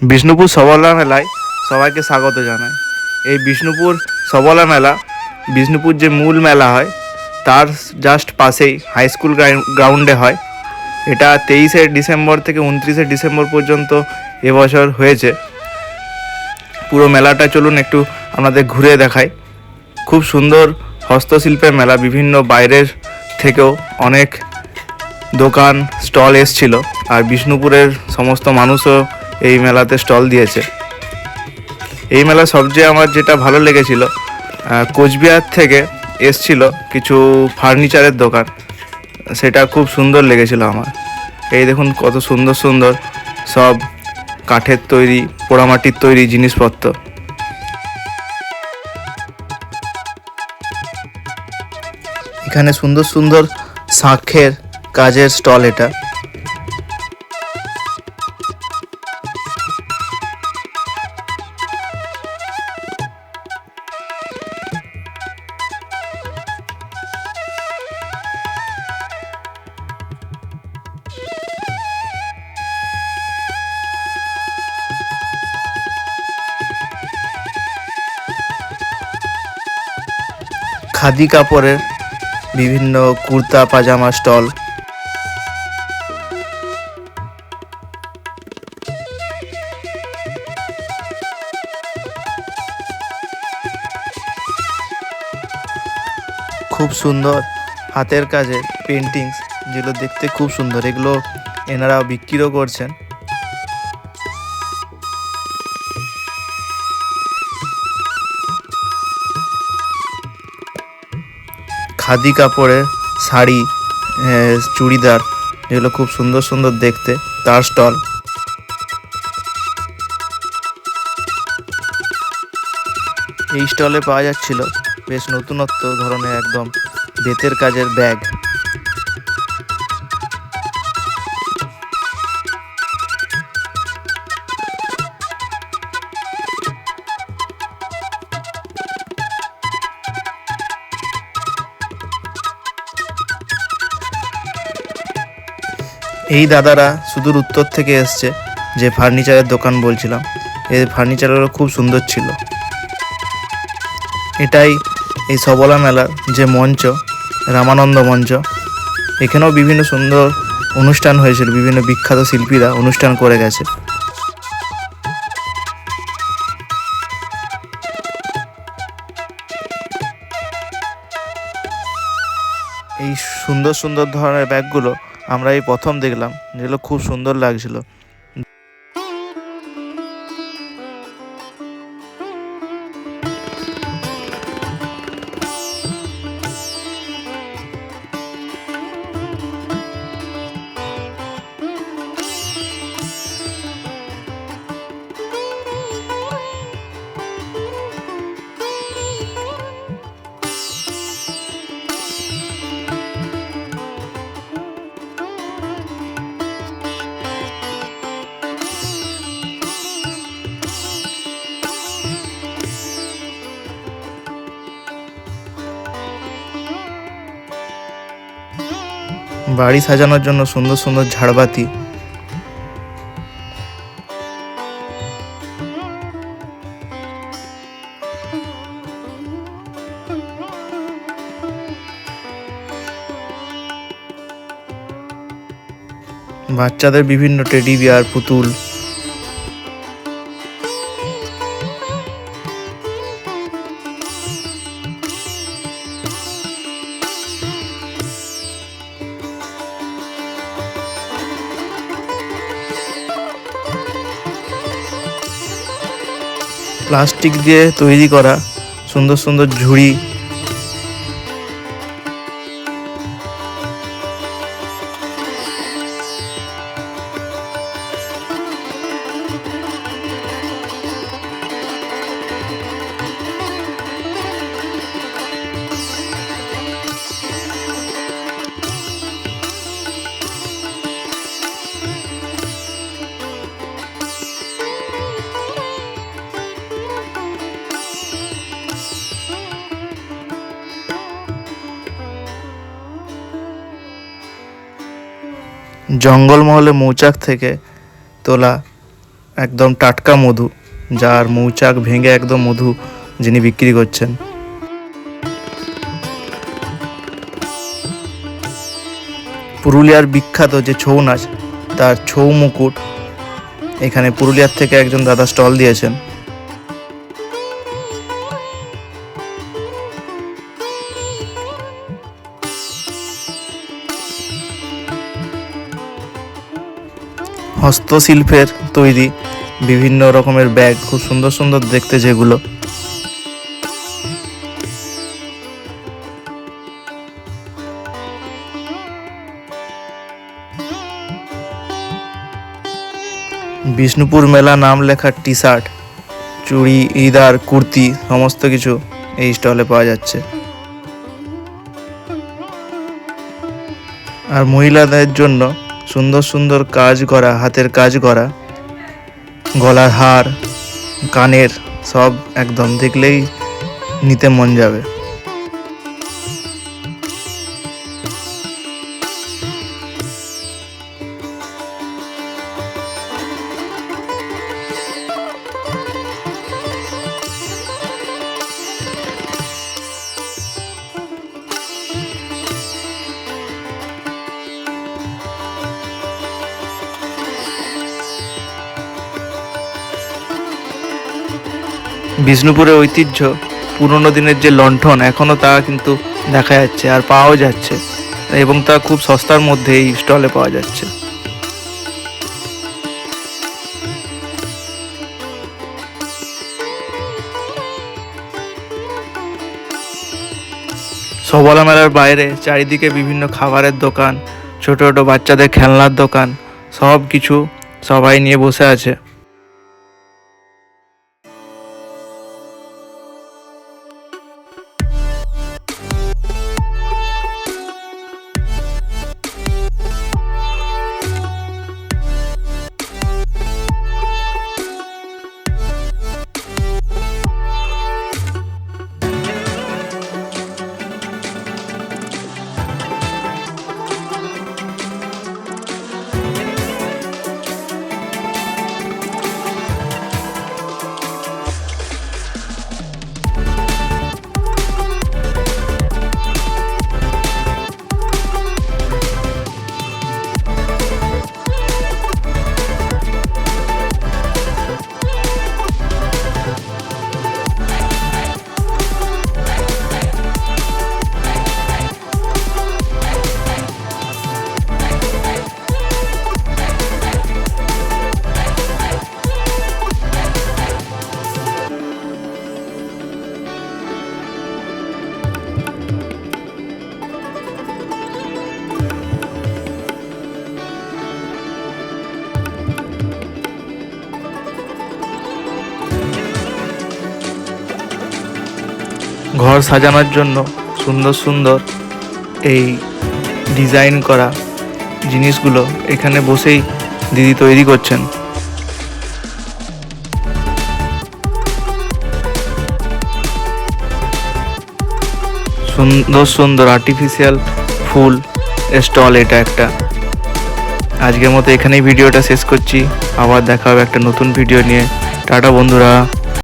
বিষ্ণুপুর সবলা মেলায় সবাইকে স্বাগত জানাই। এই বিষ্ণুপুর সবলা মেলা বিষ্ণুপুর যে মূল মেলা হয় তার জাস্ট পাশেই হাই স্কুল গ্রাউন্ডে হয়। এটা 23শে ডিসেম্বর থেকে 29শে ডিসেম্বর পর্যন্ত এবছর হয়েছে। পুরো মেলাটা চলুন একটু আপনাদের ঘুরে দেখাই। খুব সুন্দর হস্তশিল্পের মেলা, বিভিন্ন বাইরের থেকেও অনেক দোকান স্টল এসছিল, আর বিষ্ণুপুরের সমস্ত মানুষও এই মেলাতে স্টল দিয়েছে। এই মেলা সবচেয়ে আমার যেটা ভালো লেগেছিল, কোচবিহার থেকে এসছিল কিছু ফার্নিচারের দোকান, সেটা খুব সুন্দর লেগেছিল আমার। এই দেখুন কত সুন্দর সুন্দর সব কাঠের তৈরি, পোড়ামাটির তৈরি জিনিসপত্র। এখানে সুন্দর সুন্দর শাঁখের কাজের স্টল এটা। খাদি কাপড়ের বিভিন্ন কুর্তা পাজামা স্টল। খুব সুন্দর হাতের কাজের পেন্টিংস, যেগুলো দেখতে খুব সুন্দর, এগুলো এনারা বিক্রিও করছেন। খাদি কাপড়ের শাড়ি, চুড়িদার, যেগুলো খুব সুন্দর সুন্দর দেখতে, তার স্টল। এই স্টলে পাওয়া যাচ্ছিল বেশ নতুনত্ব ধরনের একদম বেতের কাজের ব্যাগ। এই দাদারা সুদূর উত্তর থেকে এসছে, যে ফার্নিচারের দোকান বলছিলাম, এই ফার্নিচারগুলো খুব সুন্দর ছিল। এটাই এই সবলা মেলার যে মঞ্চ, রামানন্দ মঞ্চ। এখানেও বিভিন্ন সুন্দর অনুষ্ঠান হয়েছিল, বিভিন্ন বিখ্যাত শিল্পীরা অনুষ্ঠান করে গেছে। এই সুন্দর সুন্দর ধরনের ব্যাগগুলো আমরা এই প্রথম দেখলাম, যেগুলো খুব সুন্দর লাগছিল। বাড়ি সাজানোর জন্য সুন্দর সুন্দর ঝাড়বাতি। বাচ্চাদের বিভিন্ন টেডি বিয়ার, পুতুল। প্লাস্টিক দিয়ে তৈরি করা সুন্দর সুন্দর ঝুড়ি। জঙ্গলমহলে মৌচাক থেকে তোলা একদম টাটকা মধু, যার মৌচাক ভেঙে একদম মধু যিনি বিক্রি করছেন। পুরুলিয়ার বিখ্যাত যে ছৌ নাচ, তার ছৌ মুকুট এখানে পুরুলিয়ার থেকে একজন দাদা স্টল দিয়েছেন। হস্তশিল্পের তৈরি বিভিন্ন রকমের ব্যাগ, খুব সুন্দর সুন্দর দেখতে যেগুলো। বিষ্ণুপুর মেলা নাম লেখা টি শার্ট, চুড়িদার, কুর্তি সমস্ত কিছু এই স্টলে পাওয়া যাচ্ছে। আর মহিলাদের জন্য সুন্দর সুন্দর কাজ করা, হাতের কাজ করা গলার হার, কানের, সব একদম দেখলেই নিতে মন যাবে। বিষ্ণুপুরের ঐতিহ্য, পুরনো দিনের যে লণ্ঠন, এখনও তা কিন্তু দেখা যাচ্ছে আর পাওয়াও যাচ্ছে, এবং তা খুব সস্তার মধ্যে এই স্টলে পাওয়া যাচ্ছে। সবলা মেলার বাইরে চারিদিকে বিভিন্ন খাবারের দোকান, ছোট ছোট বাচ্চাদের খেলনার দোকান, সব কিছু সবাই নিয়ে বসে আছে। ঘর সাজানোর জন্য সুন্দর সুন্দর এই ডিজাইন করা জিনিসগুলো এখানে বসেই দিদি তৈরি করছেন। সুন্দর সুন্দর আর্টিফিশিয়াল ফুল স্টল এটা একটা। আজকের মতো এখানেই ভিডিওটা শেষ করছি, আবার দেখা হবে একটা নতুন ভিডিও নিয়ে। টাটা বন্ধুরা।